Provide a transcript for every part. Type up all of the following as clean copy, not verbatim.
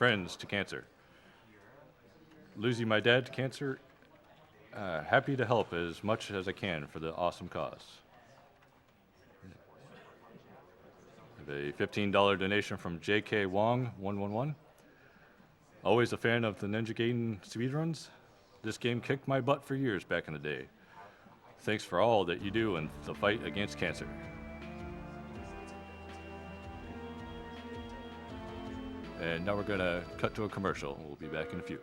friends to cancer. Losing my dad to cancer, happy to help as much as I can for the awesome cause. A $15 donation from JK Wong 111. Always a fan of the Ninja Gaiden speedruns. This game kicked my butt for years back in the day. Thanks for all that you do in the fight against cancer. And now we're gonna cut to a commercial. We'll be back in a few.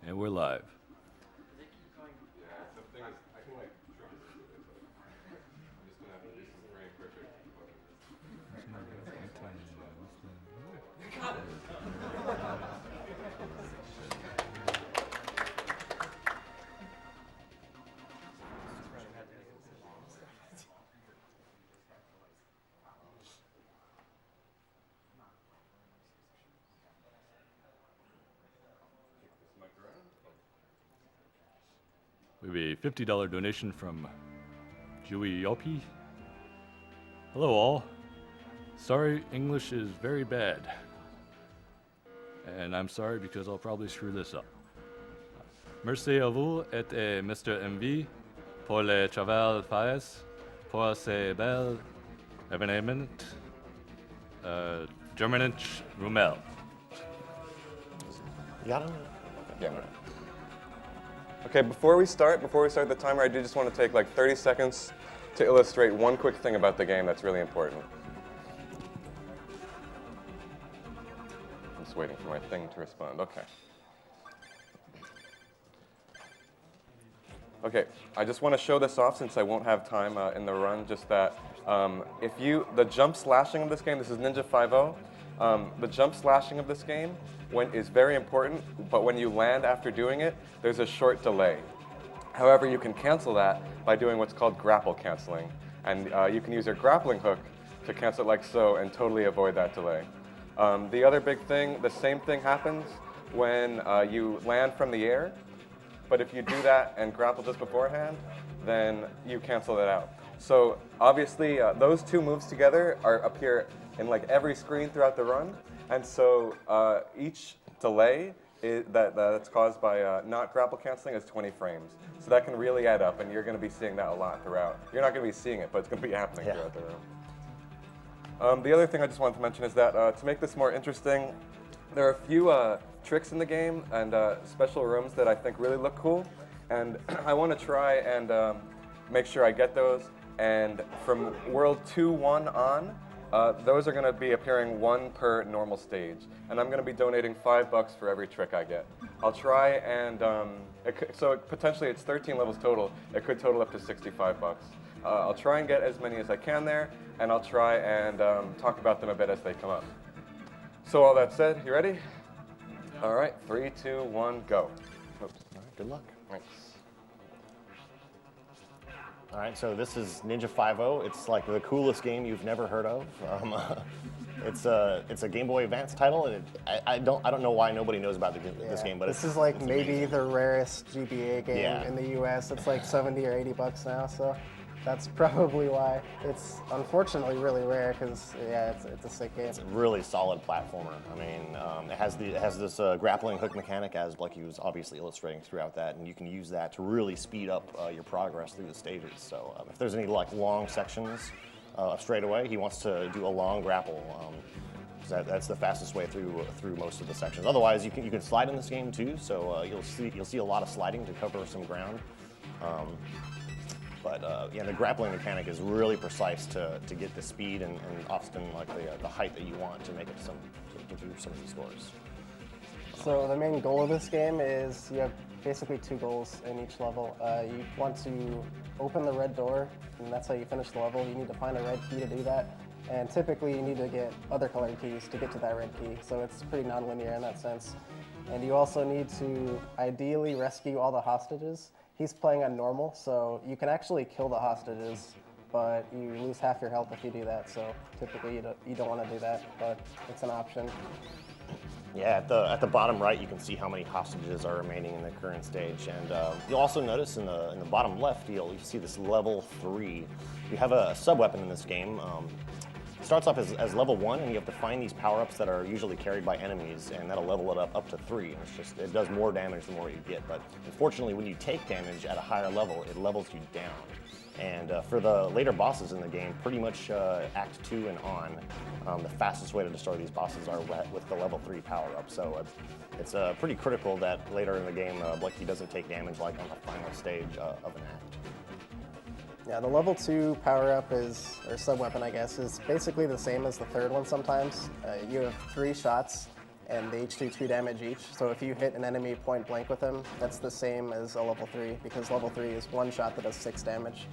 And we're live. We have a $50 donation from Jui Yopi. Hello all. Sorry, English is very bad. And I'm sorry because I'll probably screw this up. Merci à vous et à Mr. MV pour le travail fait pour ces belles événements. Germanich Rumel. You got him? Yeah, I'm right. Okay, before we start the timer, I do just want to take like 30 seconds to illustrate one quick thing about the game that's really important. I'm just waiting for my thing to respond. Okay. Okay, I just want to show this off since I won't have time in the run, just that the jump slashing of this game, this is Ninja 5.0, the jump slashing of this game is very important, but when you land after doing it, there's a short delay. However, you can cancel that by doing what's called grapple canceling. And you can use your grappling hook to cancel it like so and totally avoid that delay. The other big thing, the same thing happens when you land from the air, but if you do that and grapple just beforehand, then you cancel that out. So obviously, those two moves together appear in like every screen throughout the run. And so each delay that's caused by not grapple canceling is 20 frames. So that can really add up, and you're going to be seeing that a lot throughout. You're not going to be seeing it, but it's going to be happening throughout the room. The other thing I just wanted to mention is that to make this more interesting, there are a few tricks in the game and special rooms that I think really look cool. And I want to try and make sure I get those. And from World 2-1 on, those are going to be appearing one per normal stage. And I'm going to be donating $5 for every trick I get. I'll try and, potentially it's 13 levels total. It could total up to $65. I'll try and get as many as I can there, and I'll try and talk about them a bit as they come up. So all that said, you ready? Yeah. All right, 3, 2, 1, go. Oops. All right, good luck. Thanks. All right, so this is Ninja 5.0. It's like the coolest game you've never heard of. It's a Game Boy Advance title, and I don't know why nobody knows about this game, but this is like it's maybe amazing. the rarest GBA game in the US. It's like $70 or $80 now. So That's probably why. It's unfortunately really rare because, yeah, it's a sick game. It's a really solid platformer. I mean, it has this grappling hook mechanic, as Blechy was obviously illustrating throughout that, and you can use that to really speed up your progress through the stages. So if there's any like long sections of straightaway, he wants to do a long grapple. That's the fastest way through most of the sections. Otherwise, you can slide in this game too. So you'll see a lot of sliding to cover some ground. Yeah, the grappling mechanic is really precise to get the speed and often like the height that you want to make it to do some of these scores. So the main goal of this game is you have basically 2 goals in each level. You want to open the red door, and that's how you finish the level. You need to find a red key to do that. And typically you need to get other colored keys to get to that red key. So it's pretty non-linear in that sense. And you also need to ideally rescue all the hostages. He's playing on normal, so you can actually kill the hostages, but you lose half your health if you do that. So typically you don't want to do that, but it's an option. Yeah, at the bottom right, you can see how many hostages are remaining in the current stage, and you'll also notice in the bottom left, you see this level 3. You have a sub-weapon in this game. It starts off as level 1, and you have to find these power-ups that are usually carried by enemies, and that'll level it up to 3. And it does more damage the more you get, but unfortunately, when you take damage at a higher level, it levels you down. And for the later bosses in the game, pretty much Act 2 and on, the fastest way to destroy these bosses are with the level 3 power-up. So it's pretty critical that later in the game, Blechy doesn't take damage like on the final stage of an act. Yeah, the level 2 power-up or sub-weapon, I guess, is basically the same as the third one sometimes. You have 3 shots, and they each do 2 damage each. So if you hit an enemy point blank with them, that's the same as a level 3, because level 3 is 1 shot that does 6 damage.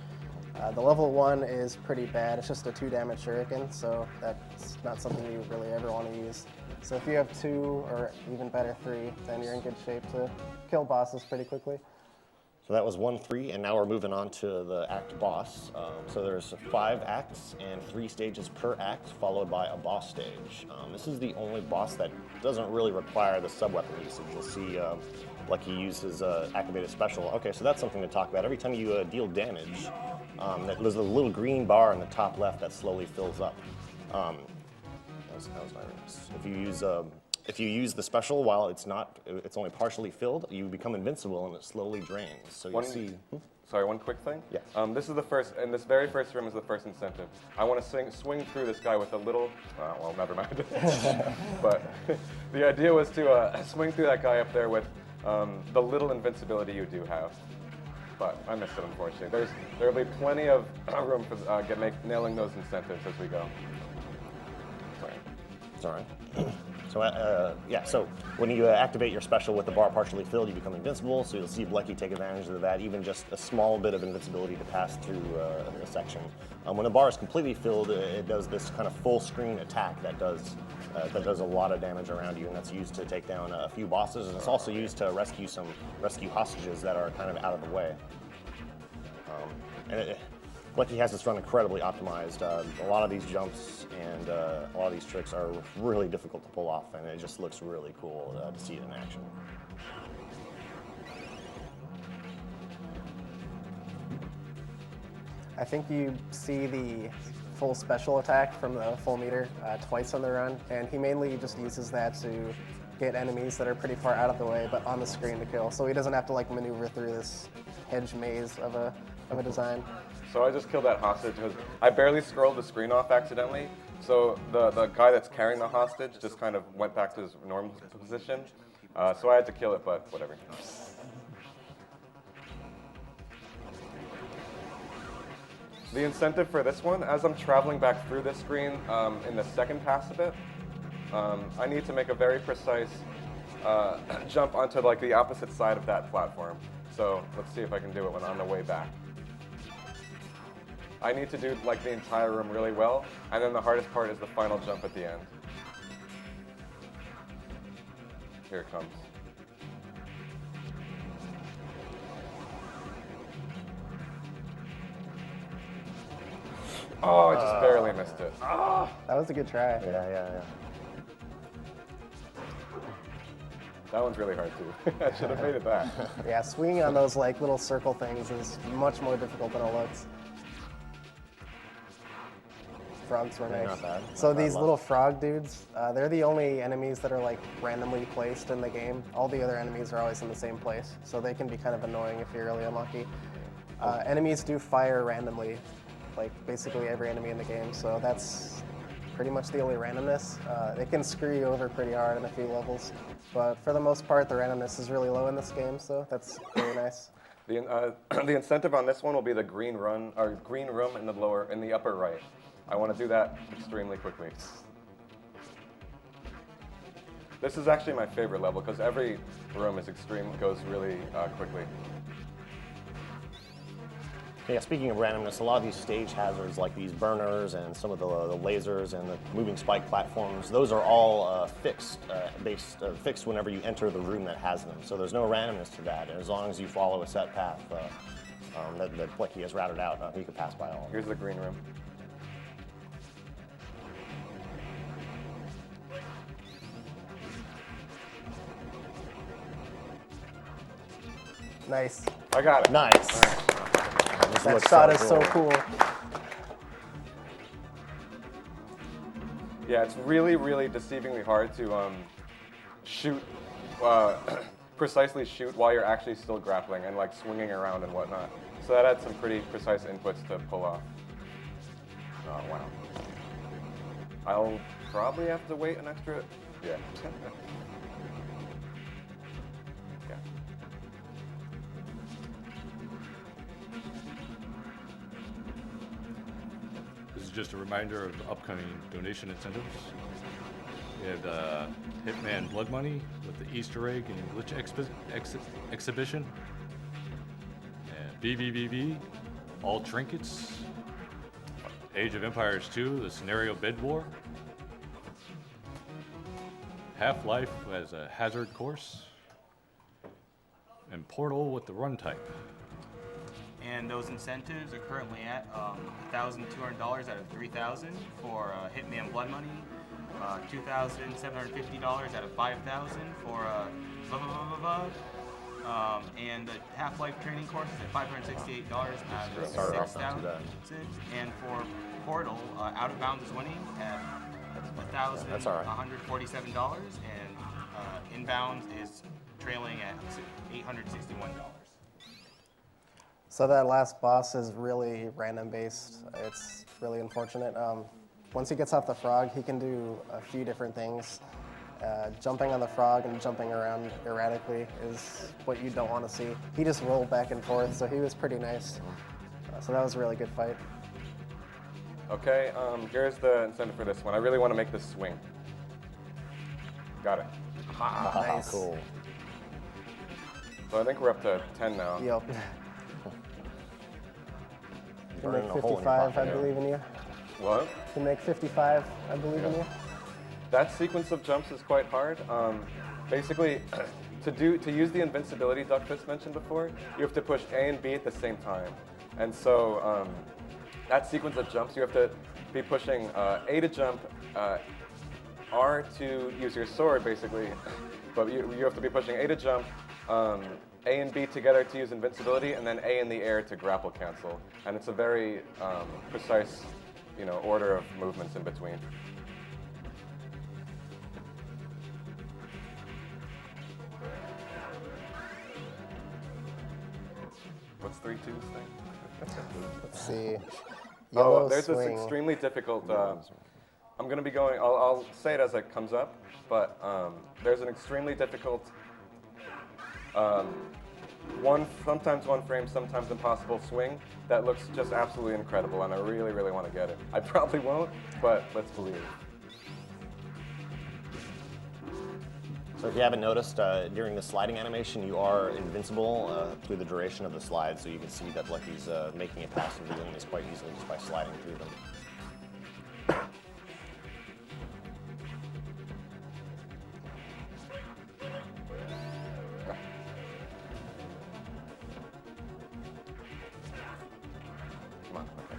The level 1 is pretty bad. It's just a 2 damage shuriken, so that's not something you really ever want to use. So if you have 2, or even better 3, then you're in good shape to kill bosses pretty quickly. So that was 1-3, and now we're moving on to the act boss. So there's 5 acts and 3 stages per act, followed by a boss stage. This is the only boss that doesn't really require the sub-weapon usage. You'll see Blechy use his activated special. Okay, so that's something to talk about. Every time you deal damage, there's a little green bar in the top left that slowly fills up. If you use the special while it's only partially filled, you become invincible and it slowly drains. So you see. Sorry, one quick thing. Yeah. This is the first, and this very first room is the first incentive. I want to swing through this guy with a little. Well, never mind. But the idea was to swing through that guy up there with the little invincibility you do have. But I missed it, unfortunately. There will be plenty of room for nailing those incentives as we go. Sorry. It's all right. So when you activate your special with the bar partially filled, you become invincible. So you'll see Blechy take advantage of that, even just a small bit of invincibility to pass through a section. When the bar is completely filled, it does this kind of full screen attack that does a lot of damage around you, and that's used to take down a few bosses, and it's also used to rescue hostages that are kind of out of the way. Blechy has this run incredibly optimized. A lot of these jumps and a lot of these tricks are really difficult to pull off, and it just looks really cool to see it in action. I think you see the full special attack from the full meter twice on the run, and he mainly just uses that to get enemies that are pretty far out of the way but on the screen to kill, so he doesn't have to like maneuver through this hedge maze of a design. So I just killed that hostage because I barely scrolled the screen off accidentally. So the guy that's carrying the hostage just kind of went back to his normal position. So I had to kill it, but whatever. The incentive for this one, as I'm traveling back through this screen in the second pass of it, I need to make a very precise jump onto like the opposite side of that platform. So let's see if I can do it when on the way back. I need to do like the entire room really well, and then the hardest part is the final jump at the end. Here it comes. Oh, I just barely missed it. That was a good try. Yeah. That one's really hard too. I should have made it back. Yeah, swinging on those like little circle things is much more difficult than it looks. Frogs were They're nice. not bad. So Not bad these luck. little frog dudes, they're the only enemies that are like randomly placed in the game. All the other enemies are always in the same place, so they can be kind of annoying if you're really unlucky. Enemies do fire randomly, like basically every enemy in the game, so that's pretty much the only randomness. It can screw you over pretty hard in a few levels, but for the most part, the randomness is really low in this game, so that's really nice. The incentive on this one will be the green room in the upper right. I want to do that extremely quickly. This is actually my favorite level because every room is goes really quickly. Yeah, speaking of randomness, a lot of these stage hazards, like these burners and some of the lasers and the moving spike platforms, those are all fixed whenever you enter the room that has them. So there's no randomness to that. And as long as you follow a set path that Blechy has routed out, you can pass by all. Here's the green room. Nice. I got it. Nice. This That looks shot is so cool. Yeah, it's really, really deceivingly hard to shoot, precisely shoot while you're actually still grappling and like swinging around and whatnot. So that had some pretty precise inputs to pull off. Oh, wow. I'll probably have to wait an extra, yeah. Yeah. This is just a reminder of the upcoming donation incentives. We have the Hitman Blood Money with the Easter egg and glitch exhibition. And BBBB, all trinkets. Age of Empires 2, the scenario bid war. Half-Life as a hazard course. And Portal with the run type. And those incentives are currently at $1,200 out of $3,000 for Hitman Blood Money, $2,750 out of $5,000 for blah, blah, blah, blah, blah. And the Half-Life training course is at $568 out of Started off not too $6,000. bad. And for Portal, Out of Bounds is winning at That's all right. $1,147, and Inbounds is trailing at $861. So that last boss is really random based. It's really unfortunate. Once he gets off the frog, he can do a few different things. Jumping on the frog and jumping around erratically is what you don't want to see. He just rolled back and forth, so he was pretty nice. So that was a really good fight. Okay, here's the incentive for this one. I really want to make this swing. Got it. Nice. Cool. So I think we're up to 10 now. Yep. You can Burning make a hole in your 55, I pocket. believe in you. What? You can make 55, I believe in you. That sequence of jumps is quite hard. Basically, to use the invincibility Duckfist mentioned before, you have to push A and B at the same time. And so that sequence of jumps, you have to be pushing A to jump, R to use your sword, basically. But you have to be pushing A to jump, A and B together to use invincibility, and then A in the air to grapple cancel. And it's a very precise, order of movements in between. What's 3-2's thing? Let's see. Yellow Oh, there's swing. this extremely difficult. I'm going to be going. I'll say it as it comes up, but there's an extremely difficult. Sometimes one frame, sometimes impossible swing that looks just absolutely incredible, and I really, really want to get it. I probably won't, but let's believe. So if you haven't noticed, during the sliding animation, you are invincible through the duration of the slide, so you can see that Blechy's making it past the enemies quite easily just by sliding through them. Come on. Okay.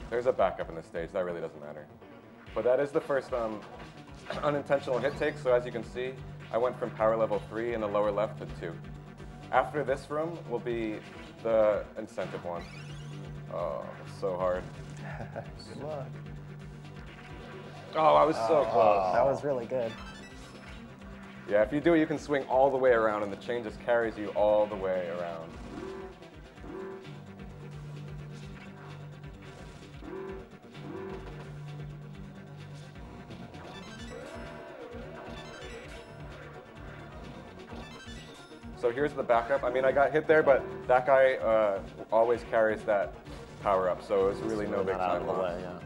There's a backup in this stage. That really doesn't matter. But that is the first unintentional hit take, so as you can see, I went from power level 3 in the lower left to 2. After this room will be the incentive one. Oh, so hard. Good luck. Oh, I was so close. That was really good. Yeah, if you do it, you can swing all the way around, and the chain just carries you all the way around. So here's the backup. I mean, I got hit there, but that guy always carries that power up, so it's really no big Not out time of the loss. way, yeah.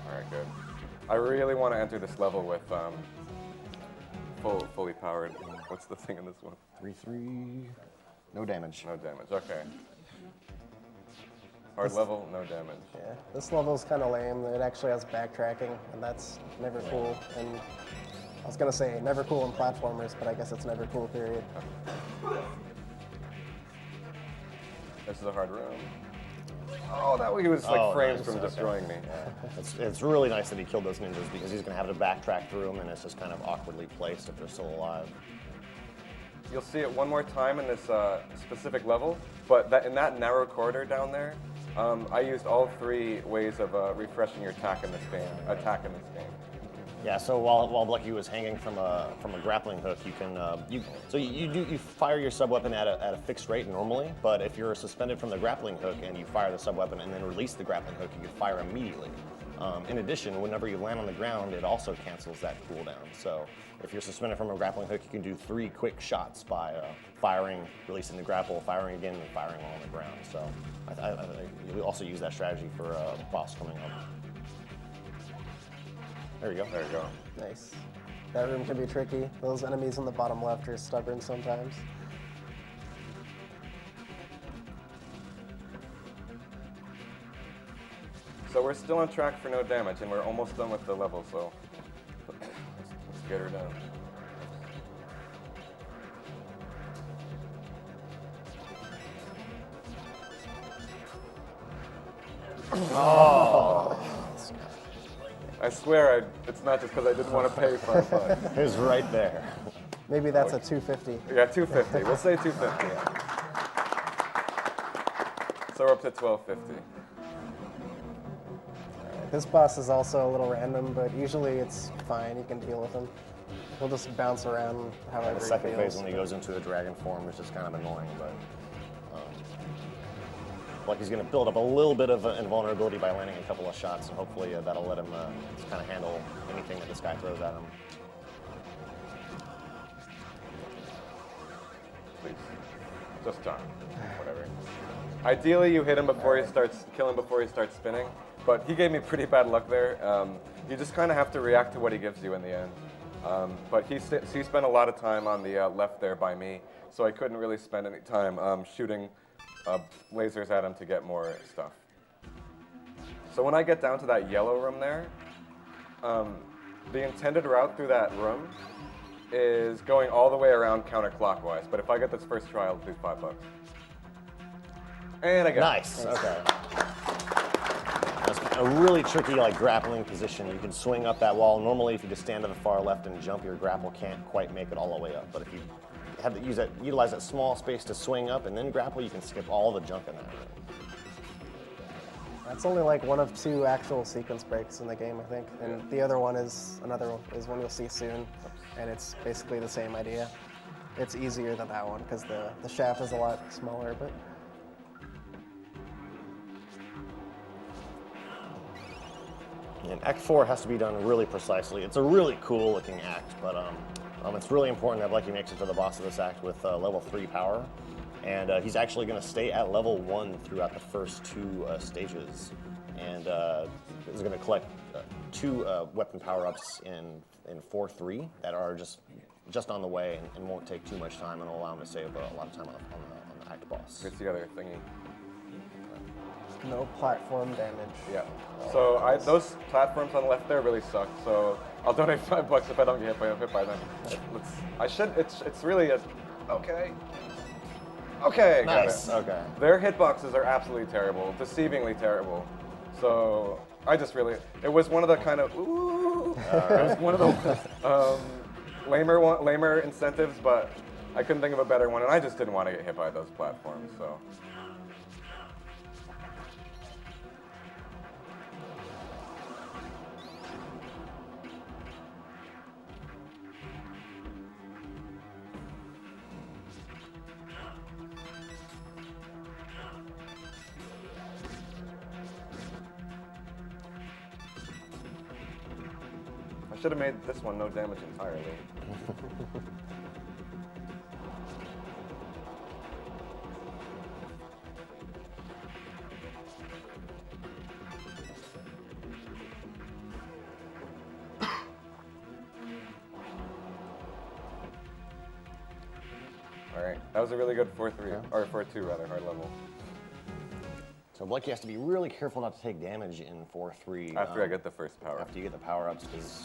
All right, good. I really want to enter this level with fully powered. What's the thing in this one? 3-3. No damage. No damage. Okay. Hard level, no damage. Yeah, this level's kind of lame. It actually has backtracking, and that's never cool. And I was gonna say never cool in platformers, but I guess it's never cool, period. This is a hard room. Oh, that he was like frames nice. from Okay. destroying me. It's really nice that he killed those ninjas because he's going to have to backtrack through them, and it's just kind of awkwardly placed if they're still alive. You'll see it one more time in this specific level, but in that narrow corridor down there, I used all 3 ways of refreshing your attack in this game. Yeah. So while Blechy was hanging from a grappling hook, you can you fire your sub weapon at a fixed rate normally, but if you're suspended from the grappling hook and you fire the sub weapon and then release the grappling hook, you can fire immediately. In addition, whenever you land on the ground, it also cancels that cooldown. So if you're suspended from a grappling hook, you can do 3 quick shots by firing, releasing the grapple, firing again, and firing while on the ground. So you also use that strategy for a boss coming up. There you go. There you go. Nice. That room can be tricky. Those enemies on the bottom left are stubborn sometimes. So we're still on track for no damage, and we're almost done with the level, so let's get her done. I swear, it's not just because I didn't want to pay $5. It was right there. Maybe that's a 250. Yeah, 250. We'll say 250. So we're up to 1250. This boss is also a little random, but usually it's fine. You can deal with him. He'll just bounce around however The he second feels. phase when he goes into a dragon form is just kind of annoying, but like he's going to build up a little bit of invulnerability by landing a couple of shots, and hopefully that'll let him just kind of handle anything that this guy throws at him. Please. Just time. Whatever. Ideally, you hit him before he starts, kill him before he starts spinning, but he gave me pretty bad luck there. You just kind of have to react to what he gives you in the end. But he spent a lot of time on the left there by me, so I couldn't really spend any time shooting lasers at him to get more stuff. So when I get down to that yellow room there, the intended route through that room is going all the way around counterclockwise. But if I get this first try, I'll do $5. And I got it. Nice. Okay. That's a really tricky grappling position. You can swing up that wall. Normally, if you just stand to the far left and jump, your grapple can't quite make it all the way up. But if you have to utilize that small space to swing up and then grapple, you can skip all the junk in that room. That's only like one of 2 actual sequence breaks in the game, I think. And the other one is one you'll see soon. And it's basically the same idea. It's easier than that one because the shaft is a lot smaller, but And Act 4 has to be done really precisely. It's a really cool looking act, but it's really important that Blechy makes it to the boss of this act with level 3 power. And he's actually going to stay at level 1 throughout the first 2 stages. And is going to collect 2 weapon power-ups in 4-3 that are just on the way and won't take too much time and will allow him to save a lot of time on the act boss. Get together thingy. no platform damage. Yeah. So those platforms on the left there really suck. So I'll donate $5 if I don't get hit by them. It's really a, okay. Okay, Nice. got it. Okay. Their hitboxes are absolutely terrible, deceivingly terrible. So I just really, it was one of the kind of, ooh, it was one of the lamer incentives, but I couldn't think of a better one, and I just didn't want to get hit by those platforms, so. I should have made this one no damage entirely. All right, that was a really good 4-3, or 4-2 rather, hard level. So Blechy has to be really careful not to take damage in 4-3. After I get the first power. After you get the power-ups, because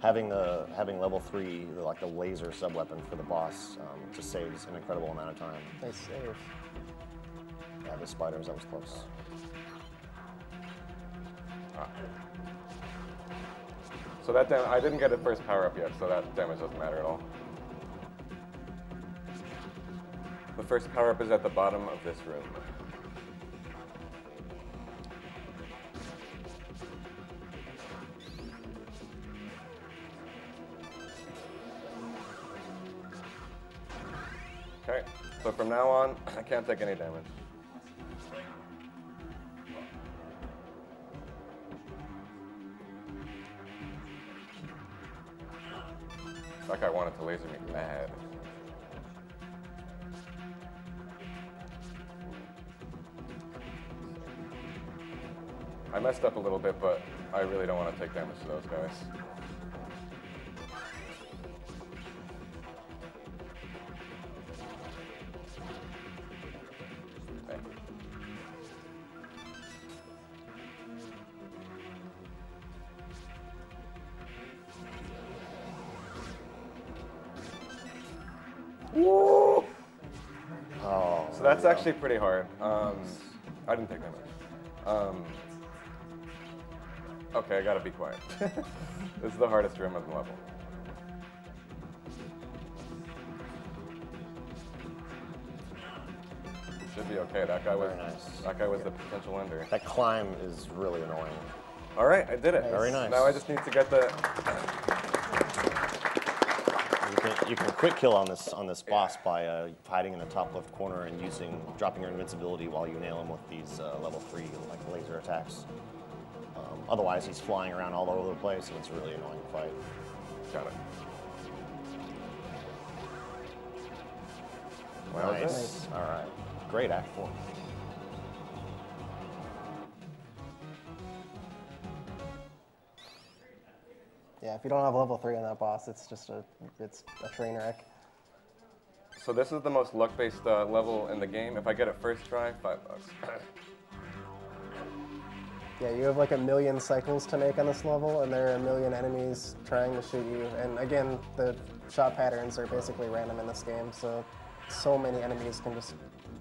having level 3, like the laser sub-weapon for the boss, just saves an incredible amount of time. Nice save. Yeah, the spiders, that was close. So that I didn't get a first power up yet, so that damage doesn't matter at all. The first power up is at the bottom of this room. Okay, so from now on, I can't take any damage. That guy wanted to laser me bad. I messed up a little bit, but I really don't want to take damage to those guys. Oh, So that's actually pretty hard. I didn't take damage. Okay, I gotta be quiet. This is the hardest room of the level. Should be okay. That guy was Very nice. That guy was the potential ender. that climb is really annoying. All right, I did it. Very nice. Now I just need to get the. You can quick kill on this boss by hiding in the top left corner and dropping your invincibility while you nail him with these level 3 like laser attacks. Otherwise, he's flying around all over the place, and it's a really annoying fight. Got it. Well, that was it. Nice. All right. Great Act 4. Yeah, if you don't have level 3 on that boss, it's a train wreck. So this is the most luck-based level in the game. If I get it first try, $5. Yeah, you have like 1 million cycles to make on this level, and there are 1 million enemies trying to shoot you. And again, the shot patterns are basically random in this game, so many enemies can just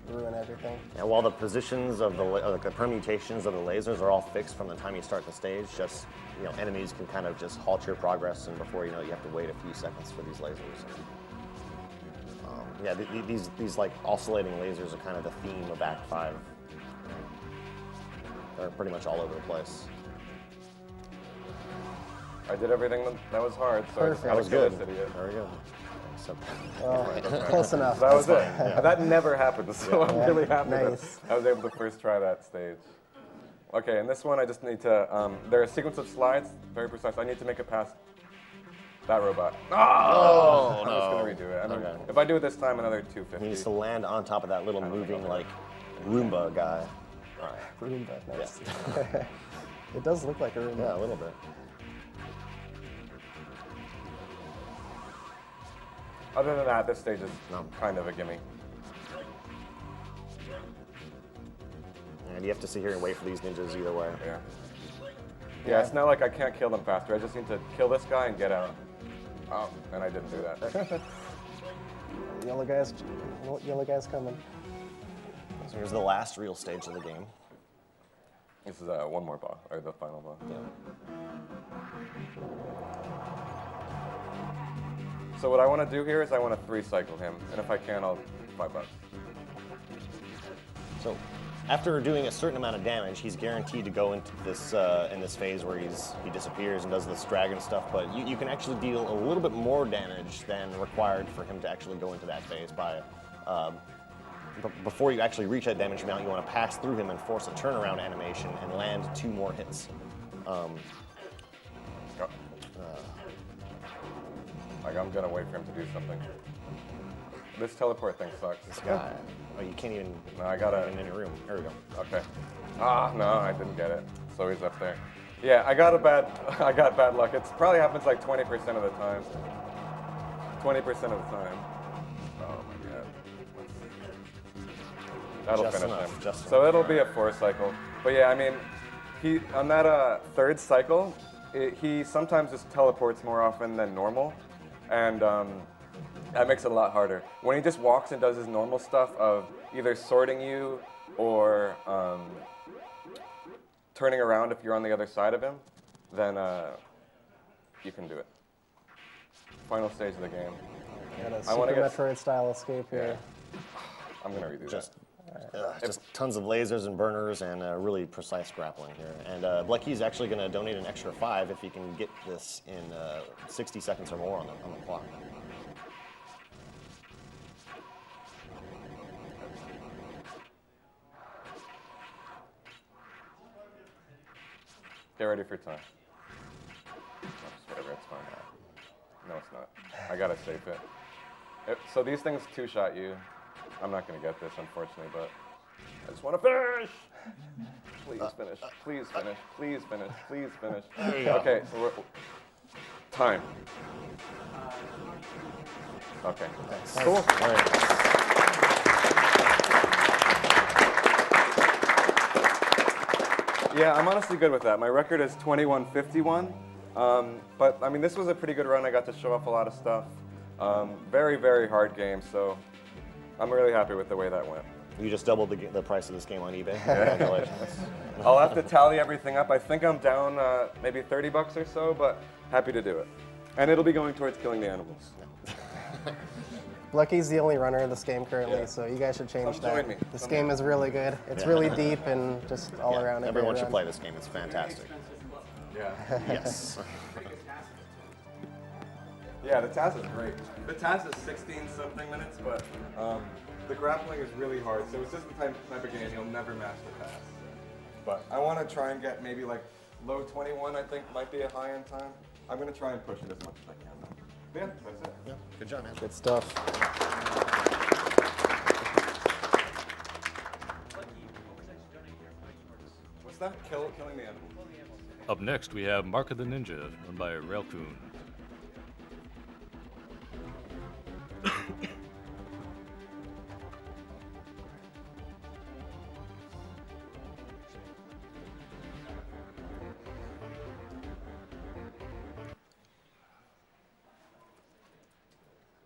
ruin everything. And while the positions of the permutations of the lasers are all fixed from the time you start the stage, just enemies can kind of just halt your progress, and before you know it, you have to wait a few seconds for these lasers. Yeah, these like oscillating lasers are kind of the theme of Act 5. They're pretty much all over the place. I did everything that was hard, so Perfect. I That just was had to good. kill this idiot. Very good. Except, Close enough. That was it. yeah. That never happens, so I'm really happy Nice. that I was able to first try that stage. Okay, in this one I just need to, there are a sequence of slides, very precise. I need to make it past that robot. Oh, I'm just going to redo it. I mean, Okay. if I do it this time, another he needs 250. to land on top of that little moving like Roomba guy. All right. Roomba, nice. It does look like a Roomba. Yeah, a little bit. Other than that, this stage is No. kind of a gimme. And you have to sit here and wait for these ninjas either way. Yeah. Yeah, it's not like I can't kill them faster. I just need to kill this guy and get out. Oh, and I didn't do that. Yellow guy's coming. So here's the last real stage of the game. This is one more boss, or the final boss. Yeah. So what I want to do here is I want to 3-cycle him, and if I can, I'll $5. So after doing a certain amount of damage, he's guaranteed to go into this in this phase where he disappears and does this dragon stuff. But you can actually deal a little bit more damage than required for him to actually go into that phase by. Before you actually reach that damage amount, you want to pass through him and force a turnaround animation and land 2 more hits. Like, I'm gonna wait for him to do something. This teleport thing sucks. This guy. Oh, you can't even. No, I gotta. In your room. There we go. Okay. Ah, no, I didn't get it. So he's up there. Yeah, I got bad luck. It probably happens like 20% of the time. 20% of the time. Oh my god. That'll Just finish enough, him. just So it'll be a 4-cycle. But yeah, I mean, he on that 3rd cycle, he sometimes just teleports more often than normal, and that makes it a lot harder. When he just walks and does his normal stuff of either sorting you or turning around if you're on the other side of him, then you can do it. Final stage of the game. Got a I Super wanna get- Metroid style escape here. I'm gonna redo Just, that. just tons of lasers and burners and really precise grappling here. And Blechy's actually going to donate an extra 5 if he can get this in 60 seconds or more on the clock. Get ready for time. Oh, just whatever, it's fine. No, it's not. I gotta save it. So these things 2-shot you. I'm not gonna get this, unfortunately, but I just want to finish. Please finish. Please finish. Please finish. Please finish. There you go. Okay, so time. Okay. Cool. All right. Yeah, I'm honestly good with that. My record is 21-51, but I mean, this was a pretty good run. I got to show off a lot of stuff. Very, very hard game, so I'm really happy with the way that went. You just doubled the price of this game on eBay. Congratulations. I'll have to tally everything up. I think I'm down maybe $30 or so, but happy to do it. And it'll be going towards killing the animals. Blechy's the only runner in this game currently, Yeah. so you guys should change Come that. join me. This Come game here. is really good. It's Yeah. really deep and just all Yeah, around. everyone should run. play this game. It's fantastic. Yeah. Yes. Yeah, the task is great. The task is 16-something minutes, but the grappling is really hard. So it's just the type of game you'll never master task. But I want to try and get maybe like low 21, I think might be a high end time. I'm going to try and push it as much as I can. Though. But yeah, that's it. Yeah, good job, man. Good stuff. What's that? Killing the animal. Up next, we have Mark of the Ninja, run by Railcoon.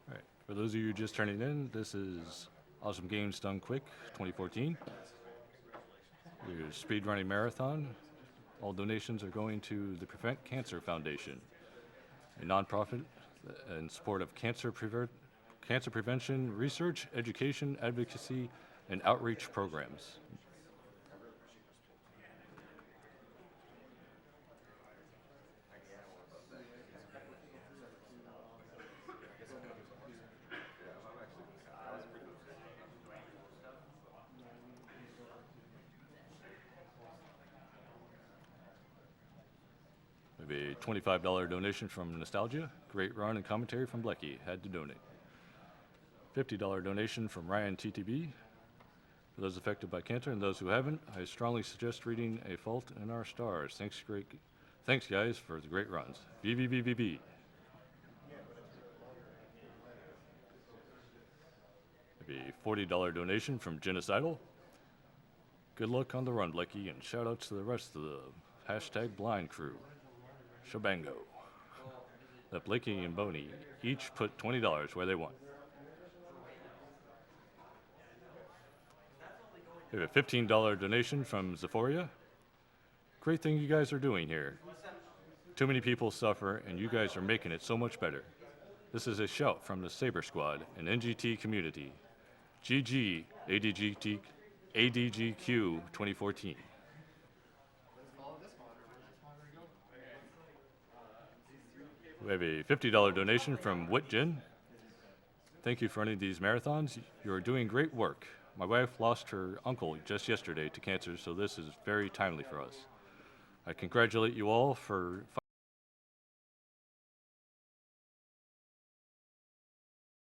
All right, for those of you just turning in, this is Awesome Games Done Quick 2014. Your speedrunning marathon. All donations are going to the Prevent Cancer Foundation, a nonprofit in support of cancer prevention, research, education, advocacy, and outreach programs. We have a $25 donation from Nostalgia. Great run and commentary from Blechy. Had to donate. $50 donation from Ryan TTB. For those affected by cancer and those who haven't, I strongly suggest reading A Fault in Our Stars. Thanks guys for the great runs. VVVVV. A $40 donation from Genocidal. Good luck on the run, Blechy, and shout outs to the rest of the Hashtag Blind Crew. Shabango. Let Blechy and Boney each put $20 where they want. We have a $15 donation from Zephoria. Great thing you guys are doing here. Too many people suffer, and you guys are making it so much better. This is a shout from the Saber Squad, an NGT community. GG ADGQ 2014. We have a $50 donation from Whitjin. Thank you for running these marathons. You are doing great work. My wife lost her uncle just yesterday to cancer, so this is very timely for us. I congratulate you all for